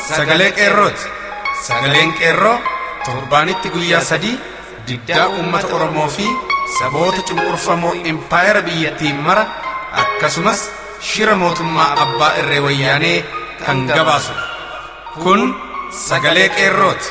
sagalee qeerrooti. Sagaleen qeerroo torbaanitti guyyaa sadii diddaa uummata Oromoo fi saboota cunqurfamoo impaayera biyyattiin mara akkasumas shira mootummaa abbaa irree wayyaanee kan gabaasu. Kun sagalee qeerrooti.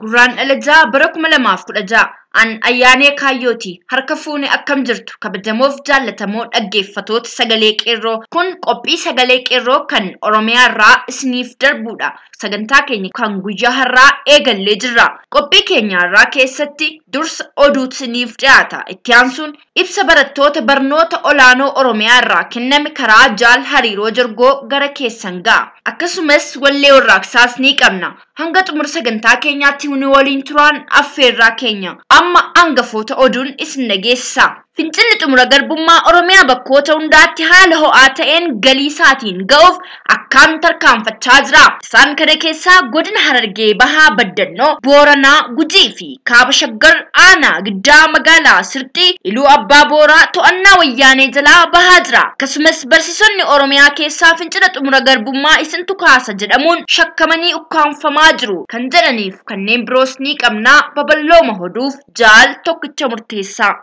Gurraan Alajaa bara 2016 an ayyaanee kaayyooti harka fuune akkam jirtu kabajamoof jaallatamoo dhaggeeffatoota sagalee qeerroo kun qophii sagalee qeerroo kan Oromiyaa irraa isiniif darbuudha. Sagantaa keenya kan guyyaa har'aa eegallee jirra. Qophii keenya irraa keessatti dursa oduutu isiniif dhiyaata. Itti aansuun ibsa barattoota barnoota olaanoo Oromiyaa irraa kenname karaa Jaal Hariiroo Jargoo gara keessan ga'a. Akkasumas wallee warraaqsaas ni qabna. Hanga xumura sagantaa keenyaatti huni waliin turaan affeerraa keenya. Amma hangafoota oduun isin dhageessisa. Fincilli xumura garbummaa Oromiyaa bakkoota hundaatti haala ho'aa ta'een galii isaatiin ga'uuf akkaan tarkaanfachaa jira. Isaan kana keessaa godina Harargee Bahaa Baddannoo, Booranaa, Gujii fi Kaaba Shaggar Aanaa Giddaa magaalaa Sirxii Iluu Abbaa Booraa to'annaa wayyaanee jalaa bahaa jira. Akkasumas barsiisonni Oromiyaa keessaa fincila xumura garbummaa isintu kaasa jedhamuun shakkamanii ukkaanfamaa jiru kan jedhaniif kanneen biroos ni qabnaa. Babal'ooma oduuf Jaal tokkicha murteessaa.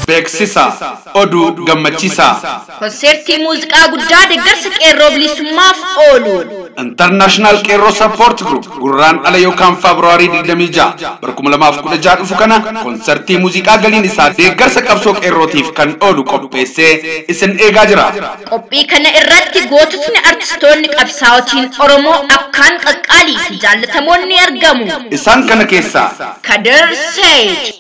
Beeksisa oduu gammachiisaa. Konsertii muuziqaa guddaa deeggarsa qeerroo bilisummaaf oolu. International Qeerroo Support Group gurraan ala yookaan Febraarii 26 bara 2016 dhufu kana konsertii muuziqaa galiin isaa deeggarsa qabsoo qeerrootiif kan oolu qopheessee isin eegaa jira. Qophii kana irratti goototni artistoonni qabsaa'otiin Oromoo akkaan qaqqaalii fi jaallatamoon ni argamu. Isaan kana keessaa Kadir Said,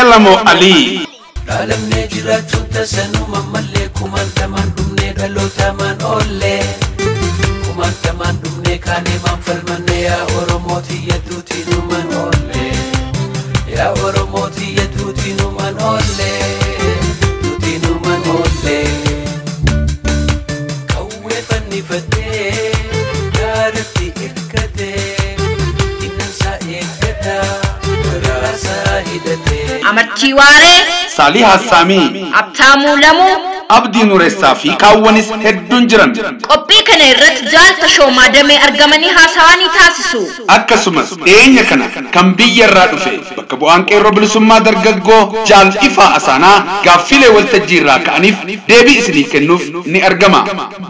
Elamo Ali. Dalam nejira cunta sanu mamalle kumantaman dumne galotaman olle kumantaman dumne kane manfalmanne ya Oromoti yaduti numan olle ya Oromoti yaduti numan olle duti numan olle kawwe fanni fate darati ikkate innan sa ekkata rasa hidate Amarchiwaare, Salih Hassami, Abtaamuu Lamuu, Abdii Nuressaa fi kaawwanis hedduun jiran. qophii kana irratti Jaal Tashoomaa Damee argamanii haasawanii taasisu. Akkasumas dhiyeenya kana kan biyya irraa dhufe bakka bu'aan qeerroo bilisummaa dargaggoo Jaal Ifaa Asaanaa gaaffilee waltajjii irraa ka'aniif deebii isiniif kennuuf ni argama.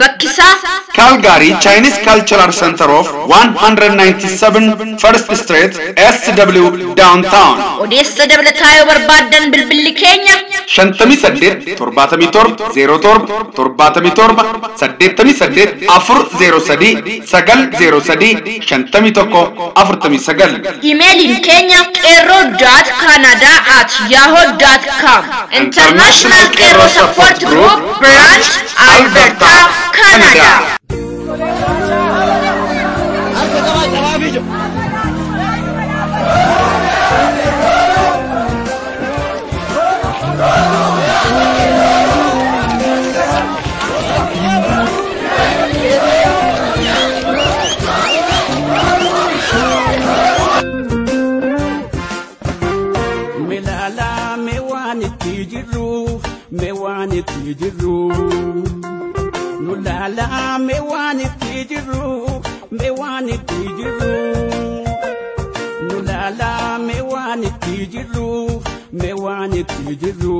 Bakkisaa Calgary Chinese Cultural Center of 197 First Street SW Downtown. odeessa dabalataa yoo barbaaddan bilbilli keenya 58 77 07 77 88 403 903 51 49. Imeeliin keenya qeerroo.canada@yahoo.com. International Qeerroo Support Group Branch Alberta, Canada. Nulala mewani tijiru nulala mewani tijiru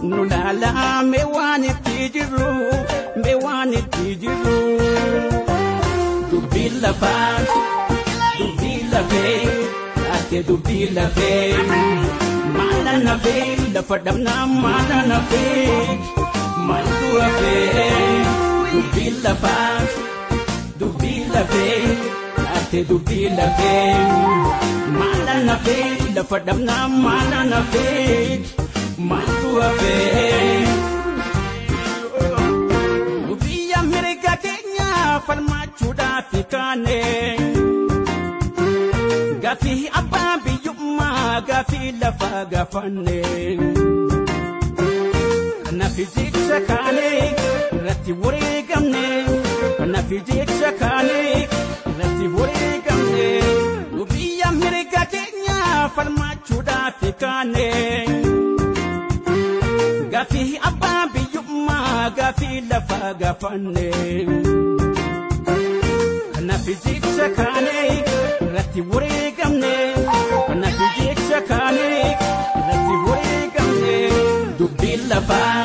nulala mewani tijiru dubbii lafaa dubbii lafee ate dubbii lafee maala nafee lafa dhabnaa maala nafee maaltu hafee dubbii lafaa dubbii lafee ate dubbii lafee maala nafee lafa dhabnaa maala nafee maaltu hafee dubbii Ameerikaa keenya falmachuudhaaf kaanee gaafii abbaa biyyummaa gaafii lafa gaafannee kanaaf jecha kaanee irratti wareegamnee kanaaf jecha kaanee irratti wareegamnee dubbii Ameerikaa keenya falmachuudhaaf kaanee gaafii abbaa biyyummaa gaafii lafa gaafannee kanaaf jecha kaanee irratti wareegamnee kanaaf jecha kaanee irratti wareegamnee dubbii lafaa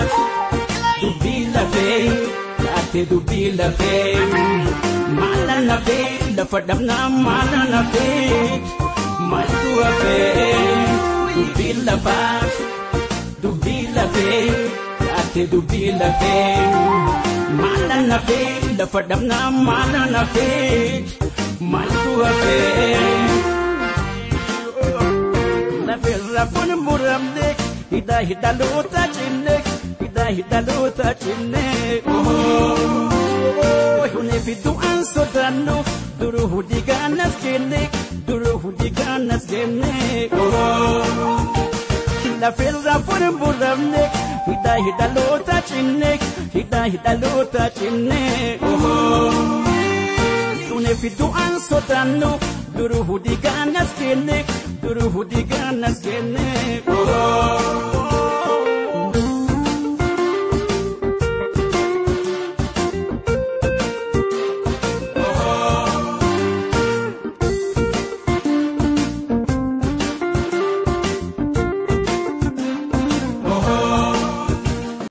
dubbii lafee ate dubbii lafee maala nafee lafa dhabnaa maala nafee maaltu hafee dubbii lafaa dubbii lafee ate dubbii lafee maala nafee lafa dhabnaa maala nafee maaltu hafee lafeerra kun muramne hidhaloota cinne hidhaloota cinne hunee fi du'aan sodaannu duruu digaanas kenne lafeerra kun muramne hidhaloota cinne hidhaloota cinne hunee fi du'aan sodaannu duruu digaanas kenne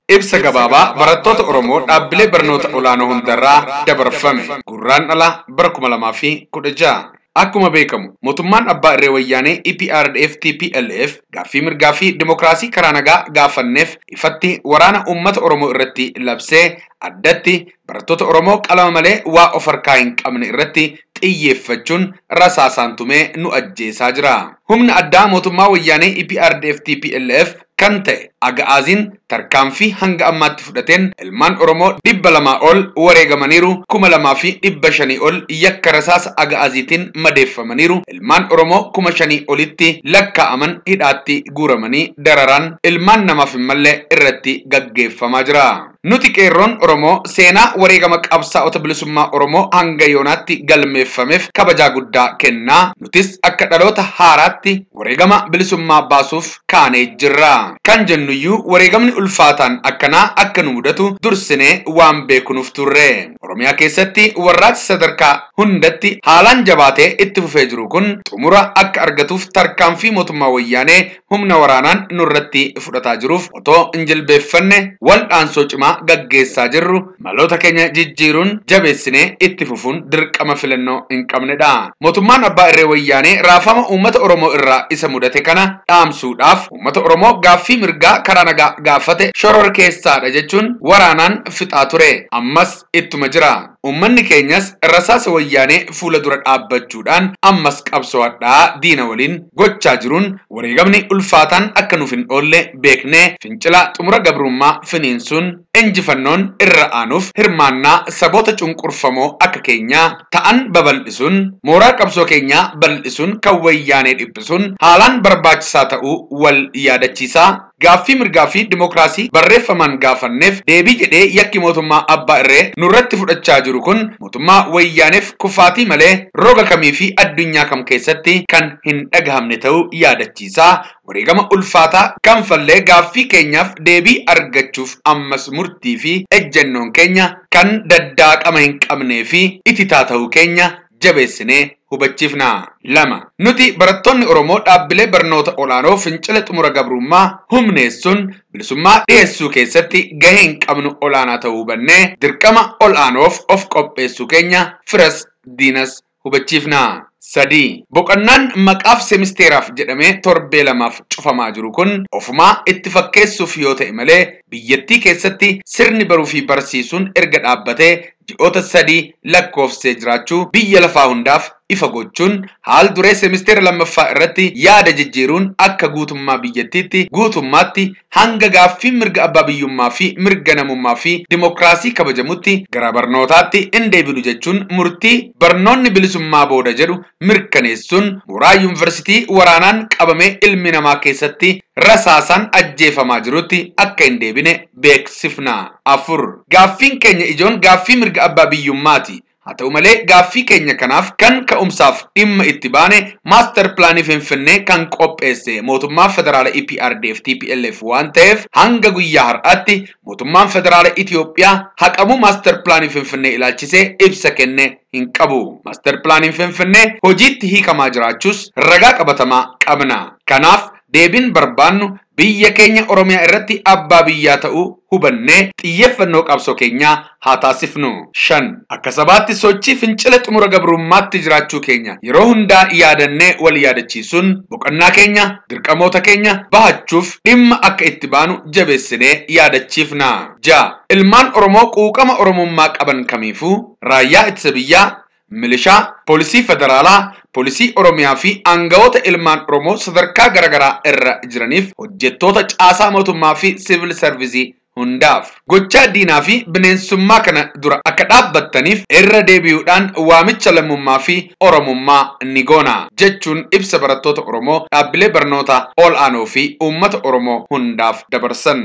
Ibsa gabaabaa barattoota Oromoo dhaabbilee barnoota olaanoo hundarraa dabarfame Gurraandhala bara 2016. Akkuma beekamu mootummaan abbaa irree wayyaanee EPRDF TPLF gaaffii mirgaa fi dimokiraasii karaa nagaa gaafanneef ifatti waraana uummata Oromoo irratti labsee addatti barattoota Oromoo qalama malee waa of harkaa hin qabne irratti xiyyeeffachuun rasaasaan tumee nu ajjeesaa jira. Humna addaa mootummaa wayyaanee EPRDF TPLF kan ta'e Aga'aaziin tarkaanfii hanga ammaatti fudhateen ilmaan Oromoo 200 ol wareegamaniiru 2500 ol yakka rasaasa Aga'aaziitiin madeeffamaniiru ilmaan Oromoo 5000 olitti lakkaa'aman hidhaatti guuramanii dararaan ilmaan namaaf hin malle irratti gaggeeffamaa jira. Nuti qeerroon Oromoo seenaa wareegama qabsaa'ota bilisummaa Oromoo hanga yoonaatti galmeeffameef kabajaa guddaa kennaa nutis akka dhaloota haaraatti wareegama bilisummaa baasuuf kaanee jirra. Kan jennuyyuu wareegamni ulfaataan akkanaa akka nu mudatu dursinee waan beekunuuf turre. Oromiyaa keessatti warraaqsi sadarkaa hundatti haalaan jabaatee itti fufee jiru kun xumura akka argatuuf tarkaanfii mootummaa wayyaanee humna waraanaan nurratti fudhataa jiruuf otoo injilbeeffanne waldhaansoo cimaa gaggeessaa jirru maloota keenya jijjiiruun jabeessinee itti fufuun dirqama filannoo hin qabnedha. Mootummaan abbaa irree wayyaanee raafama uummata Oromoo irraa isa mudate kana dhaamsuudhaaf uummata Oromoo gaaffii mirgaa karaa nagaa gaafate shoror keessaadha jechuun waraanaan fixaa ture. Ammas ittuma jira. Uummanni keenyas rasaasa wayyaanee fuula dura dhaabbachuudhaan ammas qabsoodhaa diina waliin gochaa jiruun wareegamni ulfaataan akka nuuf hin oolle beeknee fincila xumura gabrummaa finiinsuun injifannoon irra aanuuf hirmaannaa saboota cunqurfamoo akka keenyaa ta'an babal'isuun mooraa qabsoo keenyaa bal'isuun kan wayyaanee dhiphisuun haalaan barbaachisaa ta'uu wal yaadachiisaa. Gaaffii mirgaa fi dimokiraasii barreeffamaan gaafanneef deebii jedhee yakki mootummaa abbaa irree nurratti fudhachaa jiru kun mootummaa wayyaaneef kufaatii malee roga kamii fi addunyaa kam keessatti kan hin dhagahamne ta'uu yaadachiisaa. Wareegama ulfaataa kanfallee gaaffii keenyaaf deebii argachuuf ammas murtii fi ejjennoon keenya kan daddaaqama hin qabnee fi ititaa ta'uu keenya jabeessinee hubachiifna. 2. Nuti barattoonni Oromoo dhaabbilee barnoota olaanoo fincila xumura gabrummaa humneessuun bilisummaa dhiyeessuu keessatti gahee hin qabnu olaanaa ta'uu hubannee dirqama olaanoof of qopheessuu keenya firas diinas hubachiifna. Sadi boqonnaan maqaaf semisteraaf jedhamee torbee lamaaf cufamaa jiru kun ofumaa itti fakkeessuuf yoo ta'e malee biyyattii keessatti sirni baruu fi barsiisuun erga dhaabbatee ji'oota sadii lakkoofsee jiraachuu biyya lafaa hundaaf ifa gochuun haal duree semistera lammaffaa irratti yaada jijjiiruun akka guutummaa biyyattiitti guutummaatti hanga gaaffii mirga abbaa biyyummaa fi mirga namummaa fi dimokiraasii kabajamutti gara barnootaatti in deebi'u jechuun murtii barnoonni bilisummaa booda jedhu mirkaneessuun mooraa yuunivarsiitii waraanaan qabamee ilmi namaa keessatti rasaasaan ajjeefamaa jirutti akka hin deebine beeksifna. Afur gaaffiin keenya ijoon gaaffii mirga abbaa biyyummaati. haa ta'u malee gaaffii keenya kanaaf kan ka'umsaaf dhimma itti baane maaster pilaanii Finfinnee kan qopheesse mootummaa federaala EPRDF TPLF waan ta'eef hanga guyyaa har'aatti mootummaan federaala Itoophiyaa haqamuu maaster pilaanii Finfinnee ilaalchisee ibsa kenne hin qabu. Maaster pilaanii Finfinnee hojiitti hiikamaa jiraachuus ragaa qabatamaa qabna. Kanaaf deebiin barbaannu biyya keenya Oromiyaa irratti abbaa biyyaa ta'uu hubannee xiyyeeffannoo qabsoo keenyaa haa taasifnu. 5 akka sabaatti sochii fincila xumura gabrummaatti jiraachuu keenya yeroo hundaa yaadannee wal yaadachiisuun boqonnaa keenya dirqamoota keenya bahachuuf dhimma akka itti baanu jabeessinee yaadachiifna. 6 ilmaan Oromoo quuqama Oromummaa qaban kamiifuu raayyaa ittisa biyyaa milishaa poolisii federaalaa poolisii Oromiyaa fi aangawoota ilmaan Oromoo sadarkaa garagaraa irra jiraniif hojjettoota caasaa mootummaa fi civil service hundaaf gochaa diinaa fi bineensummaa kana dura akka dhaabbattaniif irra deebi'uudhaan waamicha lammummaa fi Oromummaa ni goona jechuun ibsa barattoota Oromoo dhaabbilee barnoota ol'aanoo fi uummata Oromoo hundaaf dabarsan.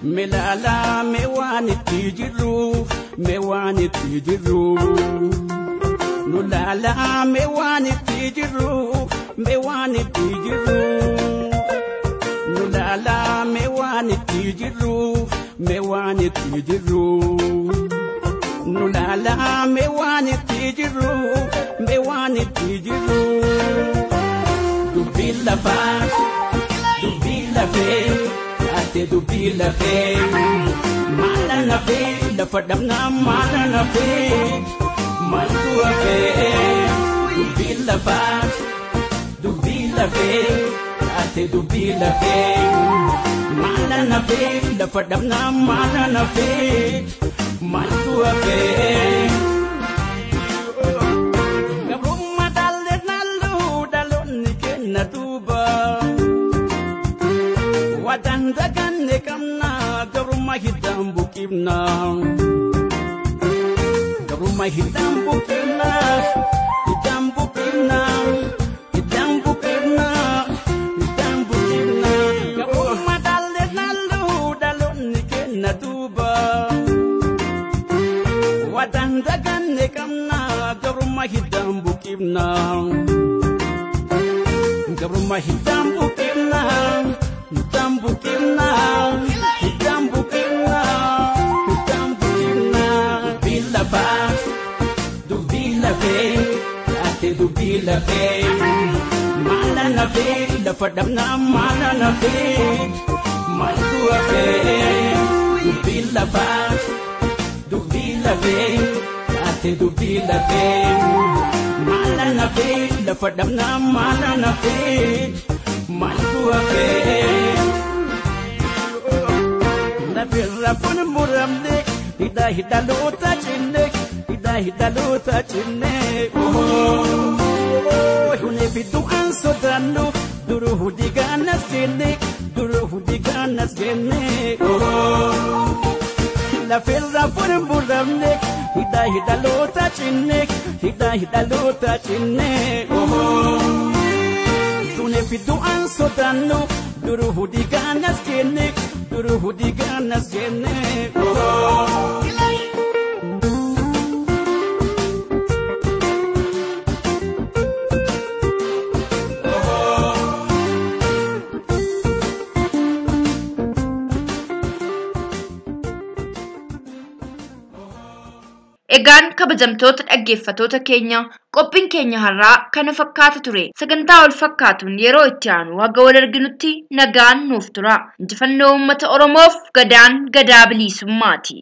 Melala mewanitti jiru Nulala mewanitti jiru Nulala mewanitti jiru Nulala mewanitti jiru Dubila fe ate dubila fe malana fe la fadamna malana fe Maltua fe, dubila fe, ate dubila fe, malana fe, la fadamna malana fe, maltua fe. Gabruma dalle nalu daloni kenna duba, wadanda ganne kamna gabruma hidam bukimna. Rumah hitam bukirna Rumah dalle dalon nikena duba Wadan dagan nekamna Rumah hitam bukirna Dubila fe, malana fe, la fadamna malana fe, maltua fe. Dubila fe, ate dubila fe, malana fe, la fadamna malana fe, maltua fe. La birra pun muramne, hida lota chinne. Hidaluta chinne Hune bidu ansodanu Duru hudiganas genne La firra puremburamne Hidaluta chinne Hune bidu ansodanu Duru hudiganas genne Egaan kabajamtoota dhaggeeffatoota keenya qophiin keenya har'aa kana fakkaata ture. Sagantaa wal fakkaatuun yeroo itti aanu haga wal arginutti nagaan nuuf tura. Injifannoo uummata Oromoof gadaan gadaa bilisummaati.